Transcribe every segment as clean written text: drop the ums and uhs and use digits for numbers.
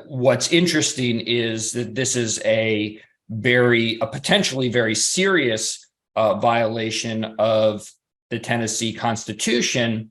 What's interesting is that this is a potentially very serious violation of the Tennessee Constitution.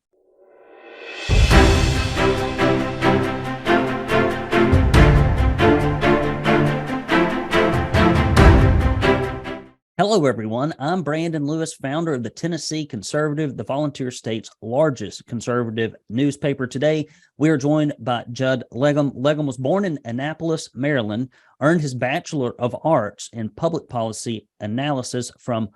Hello, everyone. I'm Brandon Lewis, founder of the Tennessee Conservative, the Volunteer State's largest conservative newspaper. Today, we are joined by Judd Legum. Legum was born in Annapolis, Maryland, earned his Bachelor of Arts in Public Policy Analysis from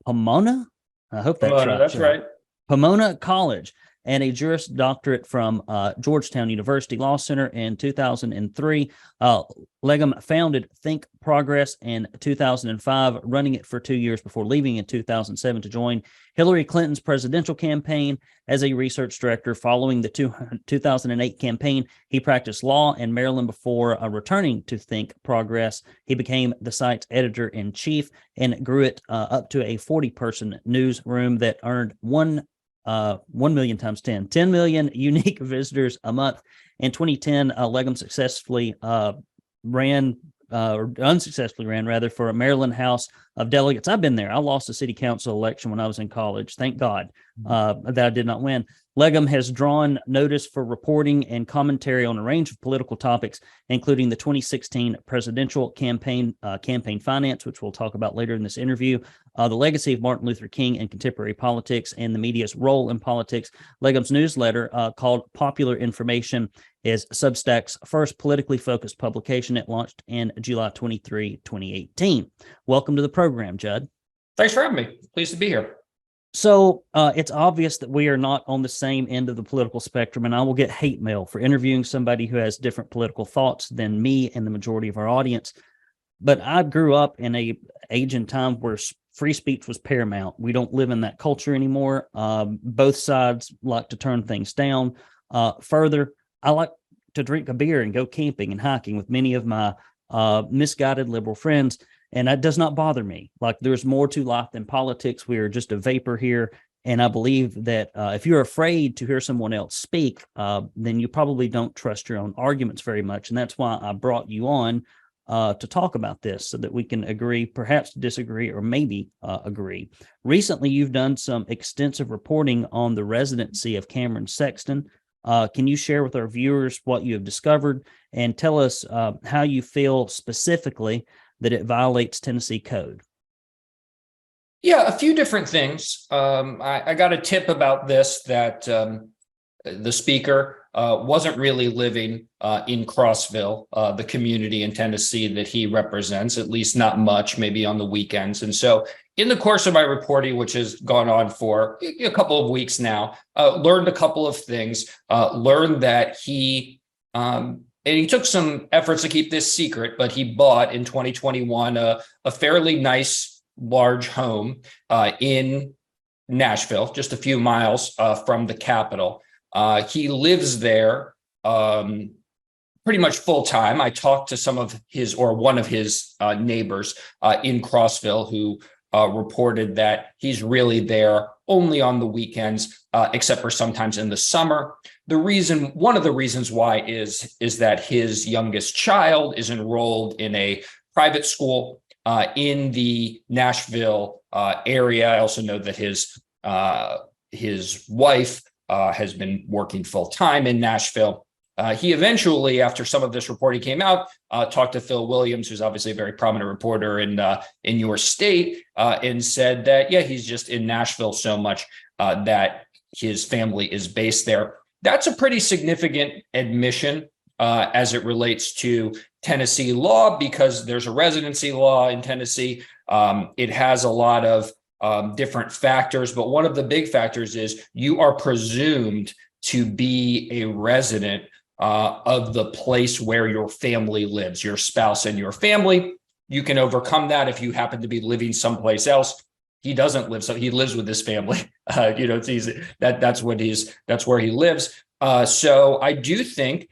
Pomona. I hope that's right. That's right. Pomona College, and a Juris Doctorate from Georgetown University Law Center in 2003. Legum founded Think Progress in 2005, running it for 2 years before leaving in 2007 to join Hillary Clinton's presidential campaign as a research director. Following the 2008 campaign, he practiced law in Maryland before returning to Think Progress. He became the site's editor-in-chief and grew it up to a 40-person newsroom that earned 1 million times 10 million unique visitors a month. In 2010, Legum unsuccessfully ran rather, for a Maryland House of Delegates. I've been there. I lost the city council election when I was in college. Thank God that I did not win. Legum has drawn notice for reporting and commentary on a range of political topics, including the 2016 presidential campaign finance, which we'll talk about later in this interview, the legacy of Martin Luther King in contemporary politics, and the media's role in politics. Legum's newsletter, called Popular Information, is Substack's first politically focused publication. It launched in July 23, 2018. Welcome to the program, Judd. Thanks for having me. Pleased to be here. So it's obvious that we are not on the same end of the political spectrum, and I will get hate mail for interviewing somebody who has different political thoughts than me and the majority of our audience. But I grew up in an age and time where free speech was paramount. We don't live in that culture anymore. Both sides like to turn things down. Further, I like to drink a beer and go camping and hiking with many of my misguided liberal friends. And that does not bother me. Like, there's more to life than politics. We are just a vapor here. And I believe that if you're afraid to hear someone else speak, then you probably don't trust your own arguments very much. And that's why I brought you on to talk about this, so that we can agree, perhaps disagree, or maybe agree. Recently, you've done some extensive reporting on the residency of Cameron Sexton. Can you share with our viewers what you have discovered and tell us how you feel specifically that it violates Tennessee code? Yeah, a few different things. I got a tip about this, that the speaker wasn't really living in Crossville, the community in Tennessee that he represents, at least not much, maybe on the weekends. And so in the course of my reporting, which has gone on for a couple of weeks now, learned a couple of things, learned that and he took some efforts to keep this secret, but he bought in 2021 a fairly nice, large home in Nashville, just a few miles from the capital. He lives there pretty much full time. I talked to one of his neighbors in Crossville who reported that he's really there only on the weekends, except for sometimes in the summer. One of the reasons why is that his youngest child is enrolled in a private school in the Nashville area. I also know that his wife has been working full time in Nashville. He eventually, after some of this reporting came out, talked to Phil Williams, who's obviously a very prominent reporter in your state, and said that, yeah, he's just in Nashville so much that his family is based there. That's a pretty significant admission as it relates to Tennessee law, because there's a residency law in Tennessee. It has a lot of different factors, but one of the big factors is you are presumed to be a resident of the place where your family lives, your spouse and your family. You can overcome that if you happen to be living someplace else. He doesn't live, so he lives with his family. It's easy. That's where he lives. So I do think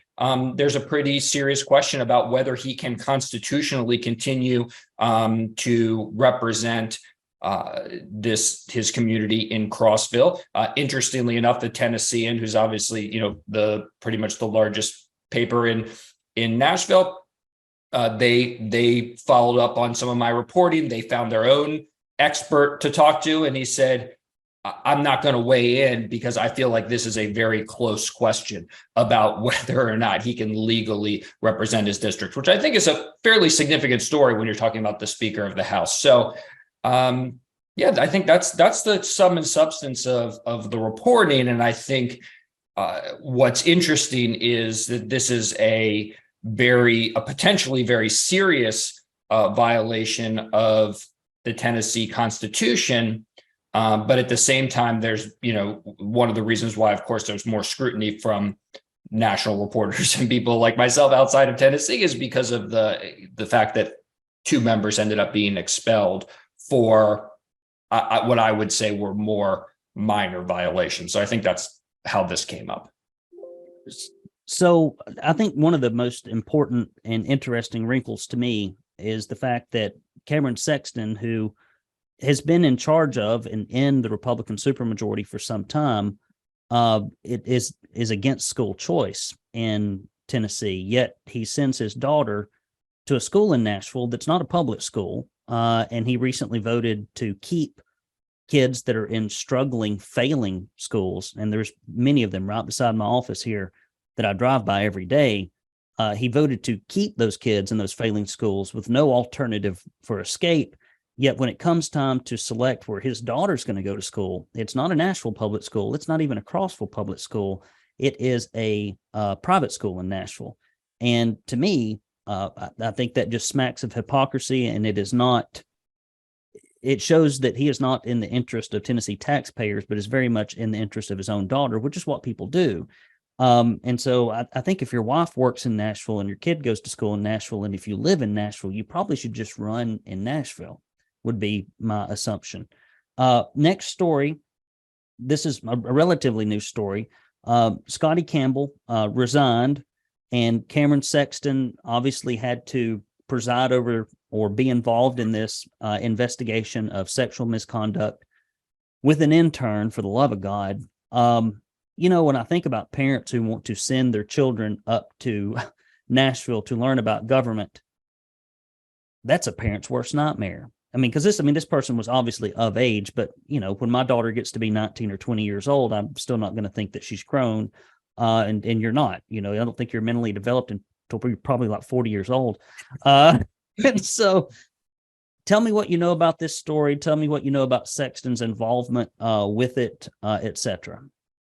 there's a pretty serious question about whether he can constitutionally continue to represent his community in Crossville. Interestingly enough, the Tennessean, who's obviously, the pretty much the largest paper in in Nashville. They followed up on some of my reporting. They found their own expert to talk to, and he said, I'm not going to weigh in because I feel like this is a very close question about whether or not he can legally represent his district, which I think is a fairly significant story when you're talking about the Speaker of the House. So, yeah, I think that's the sum and substance of the reporting. And I think what's interesting is that this is a potentially very serious violation of the Tennessee Constitution. But at the same time, there's, one of the reasons why, of course, there's more scrutiny from national reporters and people like myself outside of Tennessee is because of the fact that 2 members ended up being expelled for what I would say were more minor violations. So I think that's how this came up. So I think one of the most important and interesting wrinkles to me is the fact that Cameron Sexton, who has been in charge of and in the Republican supermajority for some time, it is against school choice in Tennessee. Yet he sends his daughter to a school in Nashville that's not a public school, and he recently voted to keep kids that are in struggling, failing schools, and there's many of them right beside my office here that I drive by every day. He voted to keep those kids in those failing schools with no alternative for escape. Yet when it comes time to select where his daughter's going to go to school, it's not a Nashville public school. It's not even a Crossville public school. It is a private school in Nashville. And to me, I think that just smacks of hypocrisy, and it shows that he is not in the interest of Tennessee taxpayers, but is very much in the interest of his own daughter, which is what people do. And so I think if your wife works in Nashville and your kid goes to school in Nashville, and if you live in Nashville, you probably should just run in Nashville, would be my assumption. Next story. This is a relatively new story. Scotty Campbell resigned, and Cameron Sexton obviously had to preside over or be involved in this investigation of sexual misconduct with an intern, for the love of God. When I think about parents who want to send their children up to Nashville to learn about government, that's a parent's worst nightmare. I mean, because this person was obviously of age, but, when my daughter gets to be 19 or 20 years old, I'm still not going to think that she's grown. And you're not, I don't think you're mentally developed until you're probably like 40 years old. And so tell me what you know about this story. Tell me what you know about Sexton's involvement with it, et cetera.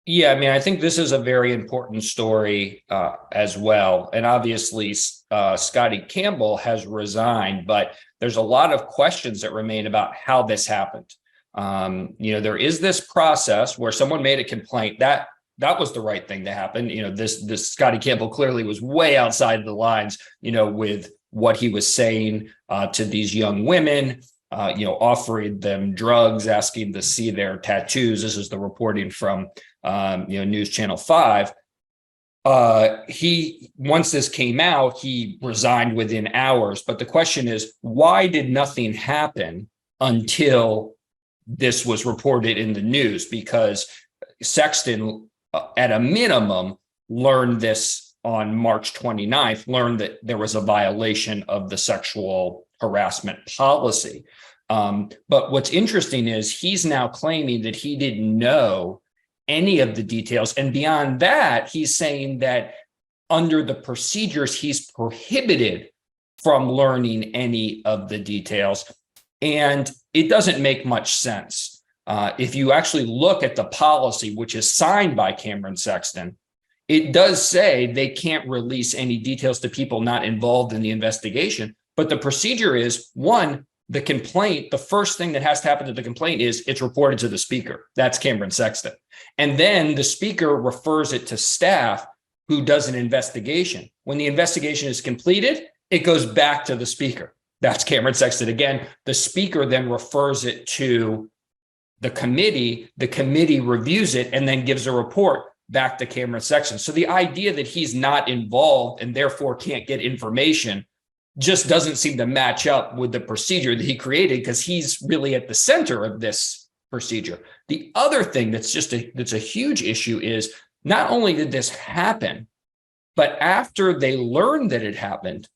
Yeah, I think this is a very important story as well. And obviously, Scotty Campbell has resigned, but there's a lot of questions that remain about how this happened. There is this process where someone made a complaint that was the right thing to happen. This Scotty Campbell clearly was way outside the lines, with what he was saying to these young women, offering them drugs, asking to see their tattoos. This is the reporting from News Channel 5. Once this came out, he resigned within hours. But the question is, why did nothing happen until this was reported in the news? Because Sexton, at a minimum, learned this on March 29th, learned that there was a violation of the sexual harassment policy. But what's interesting is he's now claiming that he didn't know any of the details. And beyond that, he's saying that under the procedures, he's prohibited from learning any of the details. And it doesn't make much sense. If you actually look at the policy, which is signed by Cameron Sexton, it does say they can't release any details to people not involved in the investigation. But the procedure is, one, the complaint, the first thing that has to happen to the complaint is it's reported to the speaker. That's Cameron Sexton. And then the speaker refers it to staff who does an investigation. When the investigation is completed, it goes back to the speaker. That's Cameron Sexton again. The speaker then refers it to the committee reviews it and then gives a report back to Cameron Sexton. So the idea that he's not involved and therefore can't get information just doesn't seem to match up with the procedure that he created, because he's really at the center of this procedure. The other thing that's a huge issue is not only did this happen, But after they learned that it happened,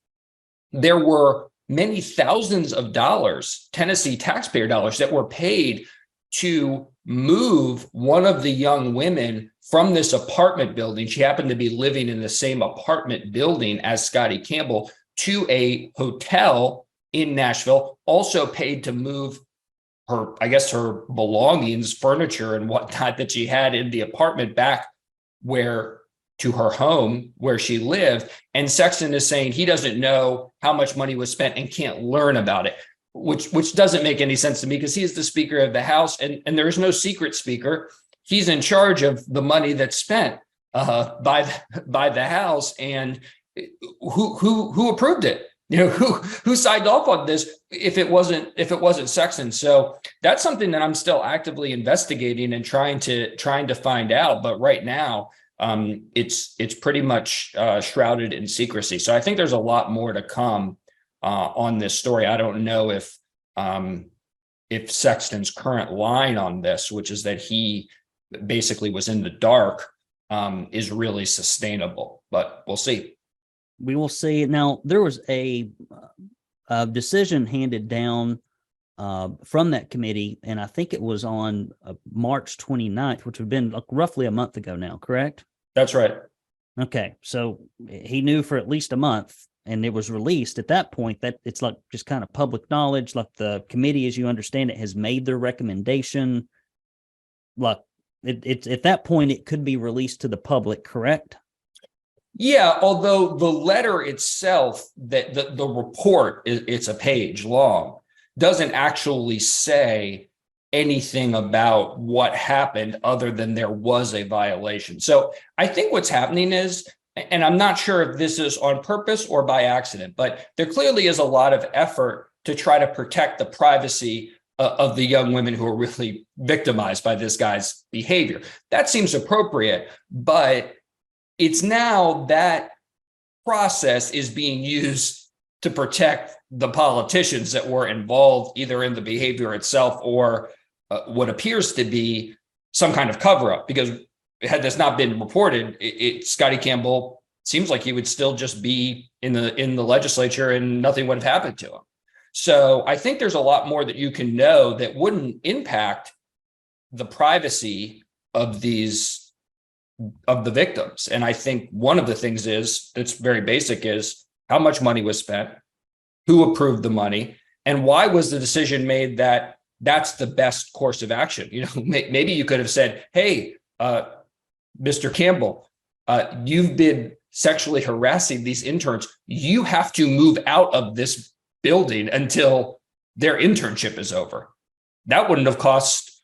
there were many thousands of dollars, Tennessee taxpayer dollars, that were paid to move one of the young women from this apartment building. She happened to be living in the same apartment building as Scotty Campbell, to a hotel in Nashville, also paid to move her, I guess, her belongings, furniture and whatnot that she had in the apartment back to her home where she lived. And Sexton is saying he doesn't know how much money was spent and can't learn about it, which doesn't make any sense to me, because he is the Speaker of the House, and there is no secret speaker. He's in charge of the money that's spent by the House, and who approved it? Who signed off on this if it wasn't Sexton? So that's something that I'm still actively investigating and trying to find out. But right now, it's pretty much shrouded in secrecy. So I think there's a lot more to come on this story. I don't know if Sexton's current line on this, which is that he basically was in the dark, is really sustainable, but we'll see. We will see. Now, there was a decision handed down from that committee, and I think it was on March 29th, which would have been roughly a month ago now, correct? That's right. Okay, so he knew for at least a month, and it was released at that point. That it's like just kind of public knowledge. Like the committee, as you understand it, has made their recommendation. Like it's at that point, it could be released to the public, correct? Yeah, although the letter itself, that the report, it's a page long, doesn't actually say anything about what happened other than there was a violation. So I think what's happening is, and I'm not sure if this is on purpose or by accident, but there clearly is a lot of effort to try to protect the privacy of the young women who are really victimized by this guy's behavior. That seems appropriate, but it's now that process is being used to protect the politicians that were involved either in the behavior itself or what appears to be some kind of cover-up. Because had this not been reported, Scotty Campbell seems like he would still just be in the legislature and nothing would have happened to him. So I think there's a lot more that you can know that wouldn't impact the privacy of the victims. And I think one of the things that's very basic is how much money was spent, who approved the money, and why was the decision made that that's the best course of action. Maybe you could have said, hey, Mr. Campbell, you've been sexually harassing these interns. You have to move out of this building until their internship is over. That wouldn't have cost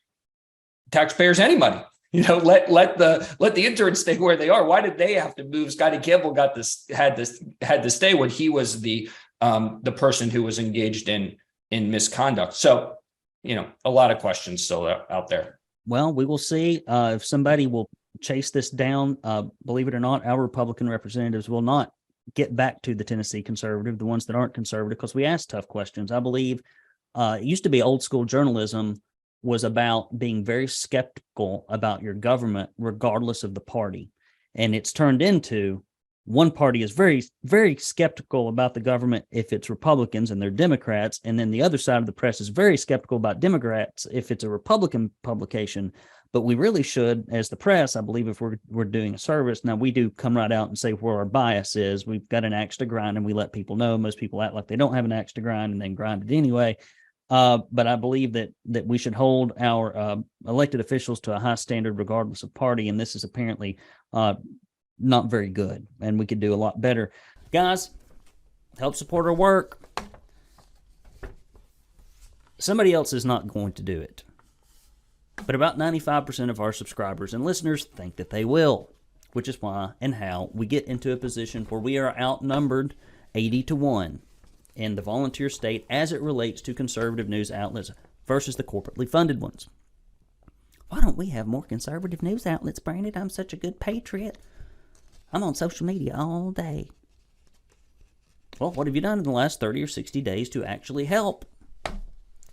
taxpayers any money. Let the interns stay where they are. Why did they have to move? Scotty Campbell had to stay when he was the person who was engaged in misconduct. So, a lot of questions still out there. Well, we will see if somebody will chase this down. Believe it or not, our Republican representatives will not get back to the Tennessee conservative, the ones that aren't conservative, because we ask tough questions. I believe it used to be old school journalism was about being very skeptical about your government, regardless of the party. And it's turned into one party is very, very skeptical about the government if it's Republicans and they're Democrats. And then the other side of the press is very skeptical about Democrats if it's a Republican publication. But we really should, as the press, I believe, if we're doing a service, now we do come right out and say where our bias is. We've got an axe to grind and we let people know. Most people act like they don't have an axe to grind and then grind it anyway. But I believe that we should hold our elected officials to a high standard regardless of party, and this is apparently not very good, and we could do a lot better. Guys, help support our work. Somebody else is not going to do it, but about 95% of our subscribers and listeners think that they will, which is why and how we get into a position where we are outnumbered 80-1. In the volunteer state as it relates to conservative news outlets versus the corporately funded ones. Why don't we have more conservative news outlets, Brandon? I'm such a good patriot. I'm on social media all day. Well, what have you done in the last 30 or 60 days to actually help?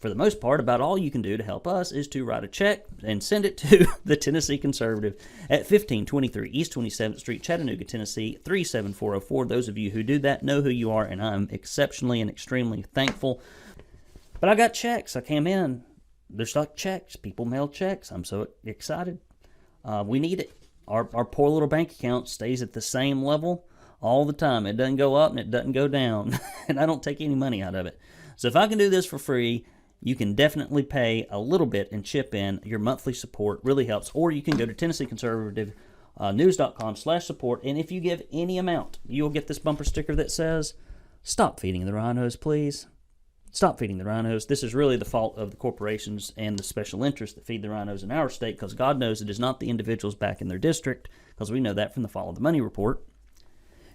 for the most part, about all you can do to help us is to write a check and send it to the Tennessee Conservative at 1523 East 27th Street, Chattanooga, Tennessee, 37404. Those of you who do that know who you are, and I'm exceptionally and extremely thankful. But I got checks. I came in. There's like checks. People mail checks. I'm so excited. We need it. Our poor little bank account stays at the same level all the time. It doesn't go up and it doesn't go down, and I don't take any money out of it. So if I can do this for free, you can definitely pay a little bit and chip in. Your monthly support really helps. Or you can go to TennesseeConservative.news.com/support, and if you give any amount, you'll get this bumper sticker that says, "Stop feeding the rhinos, please. Stop feeding the rhinos." This is really the fault of the corporations and the special interests that feed the rhinos in our state, because God knows it is not the individuals back in their district, because we know that from the Follow the Money report.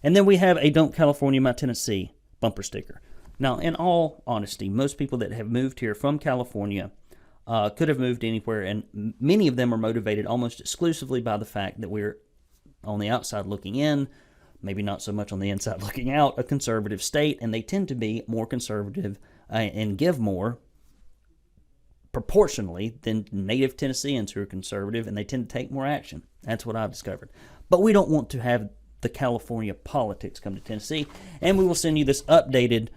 And then we have a "Don't California My Tennessee" bumper sticker. Now, in all honesty, most people that have moved here from California could have moved anywhere, and many of them are motivated almost exclusively by the fact that we're on the outside looking in, maybe not so much on the inside looking out, a conservative state, and they tend to be more conservative and give more proportionally than native Tennesseans who are conservative, and they tend to take more action. That's what I've discovered. But we don't want to have the California politics come to Tennessee, and we will send you this updated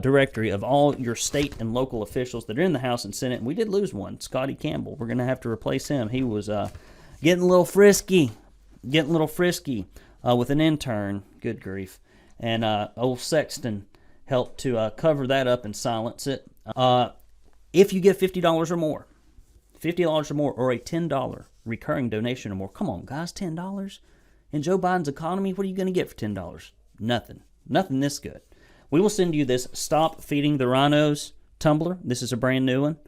directory of all your state and local officials that are in the House and Senate. And we did lose one, Scotty Campbell. We're going to have to replace him. He was getting a little frisky with an intern. Good grief. And old Sexton helped to cover that up and silence it. If you give $50 or more, or a $10 recurring donation or more, come on, guys, $10? In Joe Biden's economy, what are you going to get for $10? Nothing. Nothing this good. We will send you this "Stop Feeding the Rhinos" tumbler. This is a brand new one.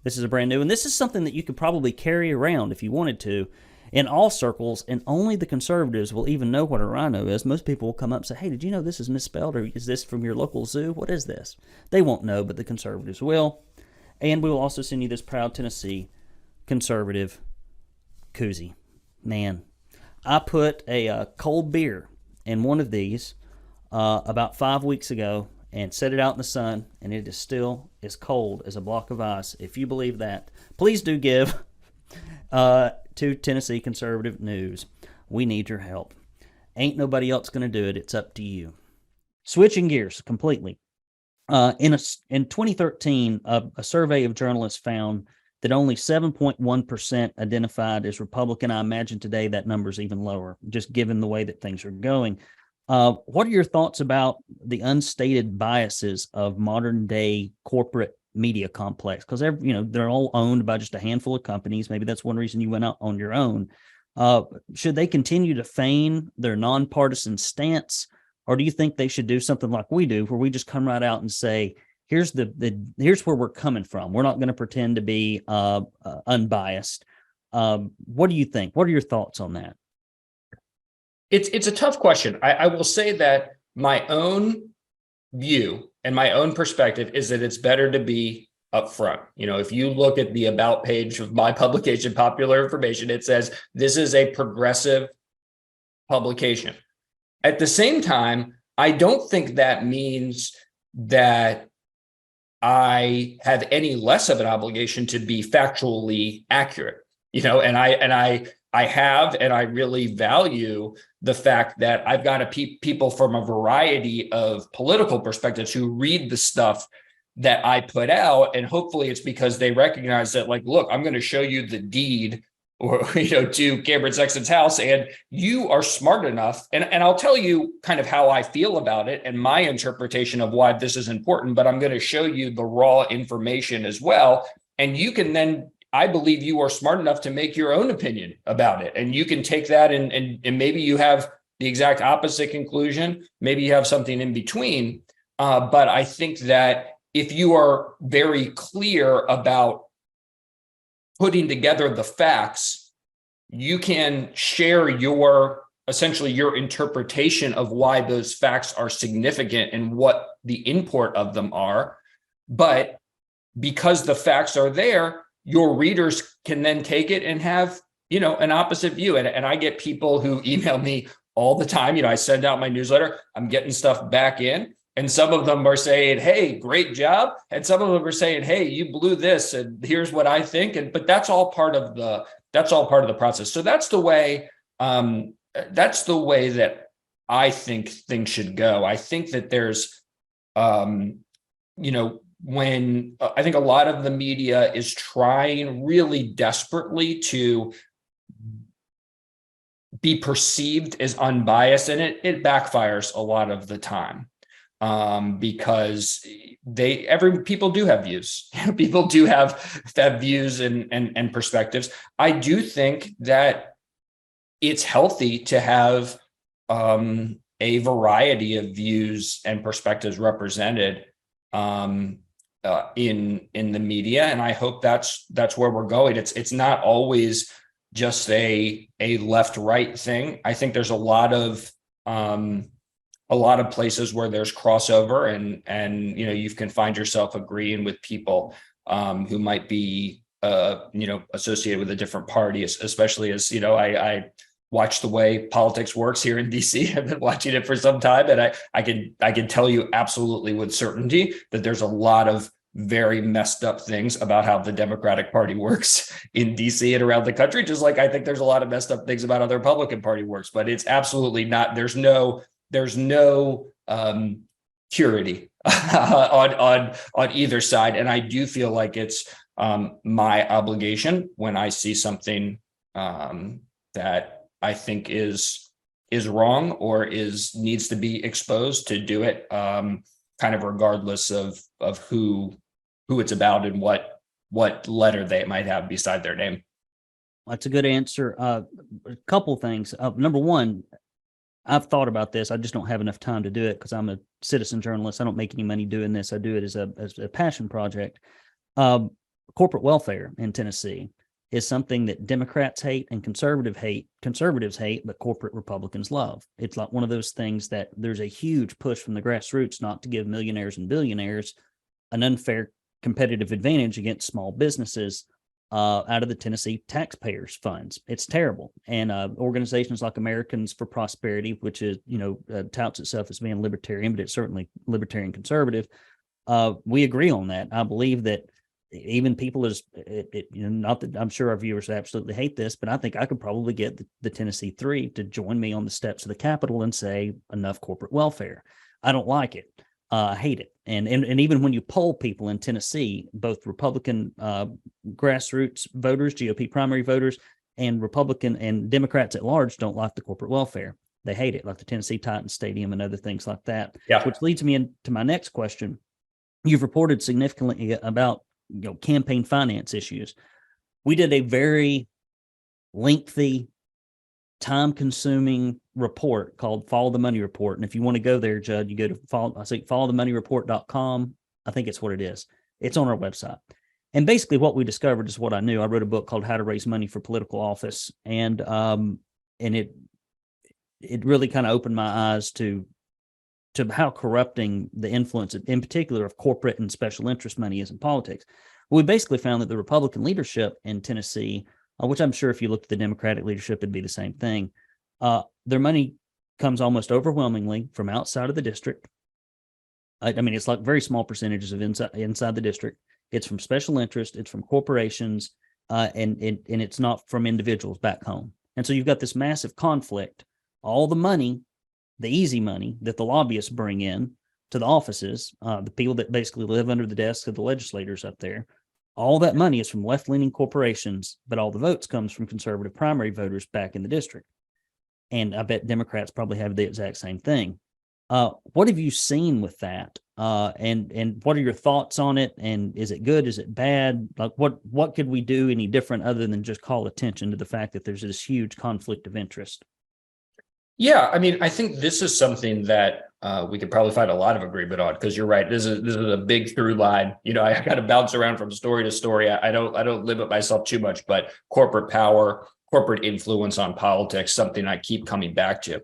This is something that you could probably carry around if you wanted to in all circles, and only the conservatives will even know what a rhino is. Most people will come up and say, "Hey, did you know this is misspelled, or is this from your local zoo? What is this?" They won't know, but the conservatives will. And we will also send you this Proud Tennessee Conservative koozie. Man, I put a cold beer in one of these about 5 weeks ago and set it out in the sun, and it is still as cold as a block of ice. If you believe that, please do give to Tennessee Conservative News. We need your help. Ain't nobody else going to do it. It's up to you. Switching gears completely. In 2013, a survey of journalists found that only 7.1% identified as Republican. I imagine today that number is even lower, just given the way that things are going. What are your thoughts about the unstated biases of modern day corporate media complex? Because they're all owned by just a handful of companies. Maybe that's one reason you went out on your own. Should they continue to feign their nonpartisan stance, or do you think they should do something like we do, where we just come right out and say, here's here's where we're coming from. We're not going to pretend to be unbiased. What do you think? What are your thoughts on that? It's a tough question. I will say that my own view and my own perspective is that it's better to be upfront. If you look at the about page of my publication, Popular Information, it says this is a progressive publication. At the same time, I don't think that means that I have any less of an obligation to be factually accurate. And I have, and I really value the fact that I've got people from a variety of political perspectives who read the stuff that I put out, and hopefully it's because they recognize that, like, look, I'm going to show you the deed to Cameron Sexton's house, and you are smart enough. And I'll tell you kind of how I feel about it and my interpretation of why this is important, but I'm going to show you the raw information as well. And you can then, I believe you are smart enough to make your own opinion about it. And you can take that and maybe you have the exact opposite conclusion. Maybe you have something in between. But I think that if you are very clear about putting together the facts, you can share essentially your interpretation of why those facts are significant and what the import of them are. But because the facts are there, your readers can then take it and have, an opposite view. And I get people who email me all the time. I send out my newsletter. I'm getting stuff back in. And some of them are saying, hey, great job. And some of them are saying, hey, you blew this, and here's what I think. But that's all part of the process. So that's the way that I think things should go. I think that there's, when I think a lot of the media is trying really desperately to be perceived as unbiased, and it backfires a lot of the time, because people do have views. People do have views and perspectives. I do think that it's healthy to have a variety of views and perspectives represented in the media, and I hope that's where we're going. It's not always just a left-right thing. I think there's a lot of places where there's crossover, and you can find yourself agreeing with people who might be associated with a different party, especially as I watch the way politics works here in DC. I've been watching it for some time, and I can tell you absolutely with certainty that there's a lot of very messed up things about how the Democratic Party works in DC and around the country, just like I think there's a lot of messed up things about how the Republican Party works. But it's absolutely not, there's no purity on either side. And I do feel like it's my obligation when I see something that I think is wrong or needs to be exposed, to do it kind of regardless of who it's about and what letter they might have beside their name. That's a good answer. A couple things. Number one, I've thought about this. I just don't have enough time to do it because I'm a citizen journalist. I don't make any money doing this. I do it as a passion project. Corporate welfare in Tennessee is something that Democrats hate and conservatives hate, but corporate Republicans love. It's like one of those things that there's a huge push from the grassroots not to give millionaires and billionaires an unfair competitive advantage against small businesses out of the Tennessee taxpayers' funds. It's terrible. And organizations like Americans for Prosperity, which is, touts itself as being libertarian, but it's certainly libertarian conservative. We agree on that. I believe that even people not that I'm sure our viewers absolutely hate this, but I think I could probably get the Tennessee Three to join me on the steps of the Capitol and say enough corporate welfare. I don't like it. I hate it. And even when you poll people in Tennessee, both Republican grassroots voters, GOP primary voters, and Republican and Democrats at large don't like the corporate welfare. They hate it, like the Tennessee Titans Stadium and other things like that. Yeah. Which leads me into my next question. You've reported significantly about campaign finance issues. We did a very lengthy, time-consuming report called Follow the Money Report. And if you want to go there, Judd, you go to followthemoneyreport.com. I think it's what it is. It's on our website. And basically what we discovered is what I knew. I wrote a book called How to Raise Money for Political Office. And it really kind of opened my eyes to how corrupting the influence, in particular, of corporate and special interest money is in politics. We basically found that the Republican leadership in Tennessee, which I'm sure if you looked at the Democratic leadership, it'd be the same thing. Their money comes almost overwhelmingly from outside of the district. I mean, it's like very small percentages of inside the district. It's from special interest. It's from corporations, and it's not from individuals back home. And so you've got this massive conflict. All the money, the easy money that the lobbyists bring in to the offices, the people that basically live under the desks of the legislators up there, all that money is from left-leaning corporations, but all the votes comes from conservative primary voters back in the district. And I bet Democrats probably have the exact same thing. What have you seen with that? And what are your thoughts on it? And is it good? Is it bad? Like what could we do any different other than just call attention to the fact that there's this huge conflict of interest? Yeah, I mean, I think this is something that we could probably find a lot of agreement on, because you're right. This is a big through line. I got to bounce around from story to story. I don't limit myself too much, but corporate power, corporate influence on politics, something I keep coming back to.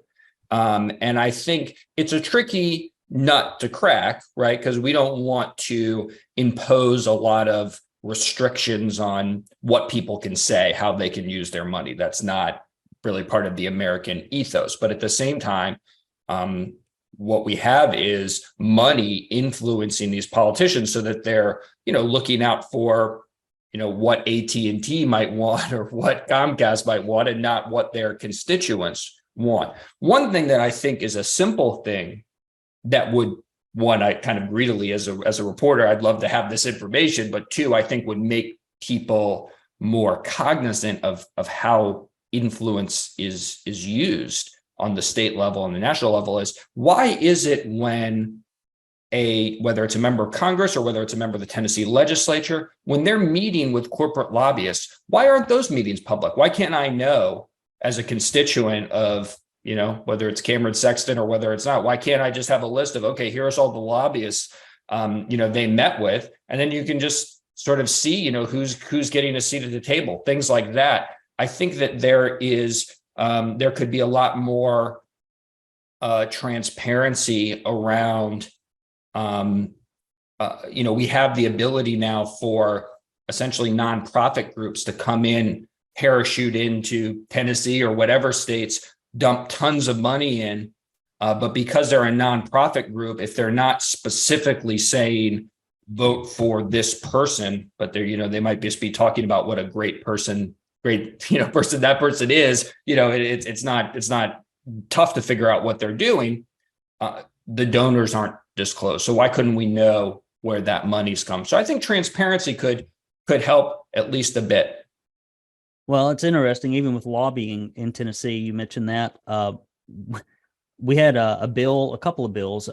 And I think it's a tricky nut to crack, right? Because we don't want to impose a lot of restrictions on what people can say, how they can use their money. That's not really part of the American ethos. But at the same time, what we have is money influencing these politicians so that they're, looking out for, what AT&T might want or what Comcast might want, and not what their constituents want. One thing that I think is a simple thing that would, one, I kind of greedily as a reporter, I'd love to have this information, but two, I think would make people more cognizant of how influence is used on the state level and the national level is, why is it when whether it's a member of Congress or whether it's a member of the Tennessee legislature, when they're meeting with corporate lobbyists, why aren't those meetings public? Why can't I know as a constituent of, whether it's Cameron Sexton or whether it's not, why can't I just have a list of, okay, here's all the lobbyists, they met with, and then you can just sort of see, who's getting a seat at the table, things like that. I think that there could be a lot more transparency around, we have the ability now for essentially nonprofit groups to come in, parachute into Tennessee or whatever states, dump tons of money in. But because they're a nonprofit group, if they're not specifically saying vote for this person, but they're, they might just be talking about what a great person that person is, it's not tough to figure out what they're doing. The donors aren't disclosed. So why couldn't we know where that money's come? So I think transparency could help at least a bit. Well, it's interesting, even with lobbying in Tennessee, you mentioned that. We had a couple of bills.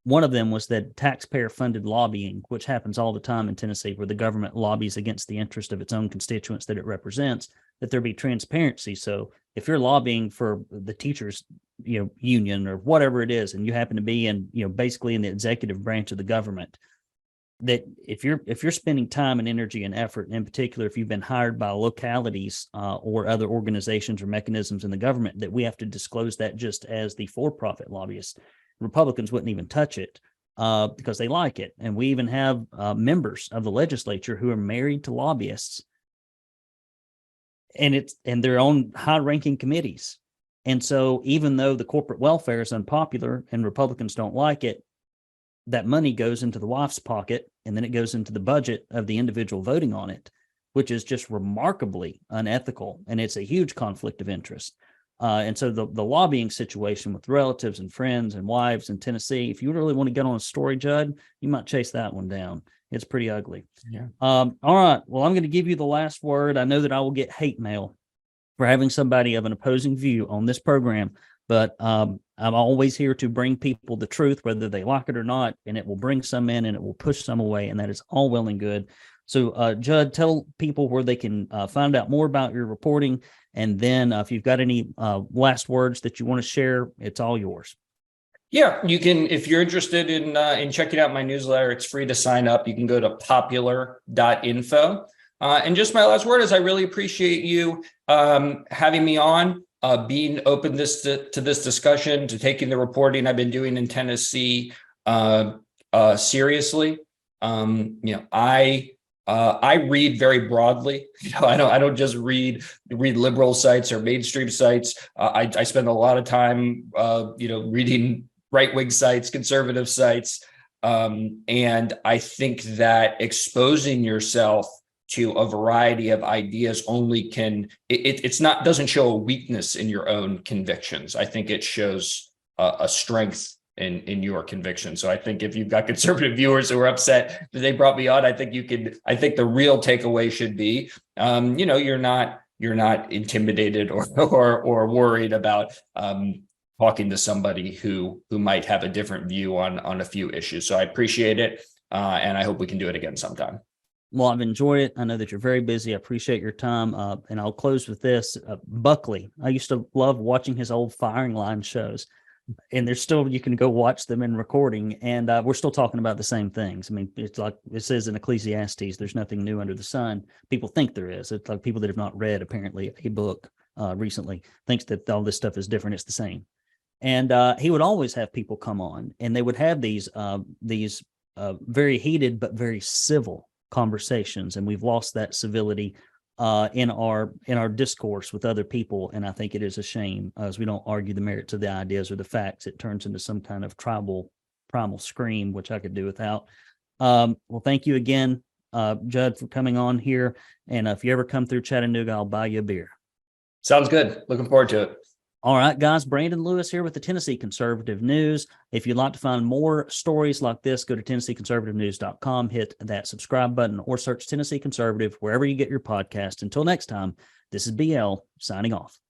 One of them was that taxpayer-funded lobbying, which happens all the time in Tennessee, where the government lobbies against the interest of its own constituents that it represents, that there be transparency. So if you're lobbying for the teachers, union or whatever it is, and you happen to be in, basically in the executive branch of the government, that if you're spending time and energy and effort, and in particular, if you've been hired by localities or other organizations or mechanisms in the government, that we have to disclose that just as the for-profit lobbyists. Republicans wouldn't even touch it because they like it. And we even have members of the legislature who are married to lobbyists, and they're on high-ranking committees. And so even though the corporate welfare is unpopular and Republicans don't like it, that money goes into the wife's pocket, and then it goes into the budget of the individual voting on it, which is just remarkably unethical. And it's a huge conflict of interest. And so the lobbying situation with relatives and friends and wives in Tennessee, if you really want to get on a story, Judd, you might chase that one down. It's pretty ugly. Yeah. All right. Well, I'm going to give you the last word. I know that I will get hate mail for having somebody of an opposing view on this program, but I'm always here to bring people the truth, whether they like it or not, and it will bring some in and it will push some away, and that is all well and good. So, Judd, tell people where they can find out more about your reporting. And then if you've got any last words that you want to share, it's all yours. Yeah, you can, if you're interested in checking out my newsletter, it's free to sign up. You can go to popular.info. And just my last word is I really appreciate you having me on, being open to this discussion, to taking the reporting I've been doing in Tennessee seriously. I read very broadly. I don't just read liberal sites or mainstream sites. I spend a lot of time, reading right-wing sites, conservative sites, and I think that exposing yourself to a variety of ideas only doesn't show a weakness in your own convictions. I think it shows a strength in your conviction. So I think if you've got conservative viewers who are upset that they brought me on, I think the real takeaway should be, you're not intimidated or worried about talking to somebody who might have a different view on a few issues. So I appreciate it. And I hope we can do it again sometime. Well, I've enjoyed it. I know that you're very busy. I appreciate your time. And I'll close with this. Buckley, I used to love watching his old firing line shows. And you can go watch them in recording, and we're still talking about the same things. I mean, it's like it says in Ecclesiastes, there's nothing new under the sun. People think there is. It's like people that have not read, apparently, a book recently thinks that all this stuff is different. It's the same. And he would always have people come on, and they would have these very heated but very civil conversations, and we've lost that civility in our discourse with other people. And I think it is a shame as we don't argue the merits of the ideas or the facts. It turns into some kind of primal scream, which I could do without. Well, thank you again, Judd, for coming on here. And if you ever come through Chattanooga, I'll buy you a beer. Sounds good. Looking forward to it. All right, guys, Brandon Lewis here with the Tennessee Conservative News. If you'd like to find more stories like this, go to TennesseeConservativeNews.com, hit that subscribe button, or search Tennessee Conservative wherever you get your podcast. Until next time, this is BL signing off.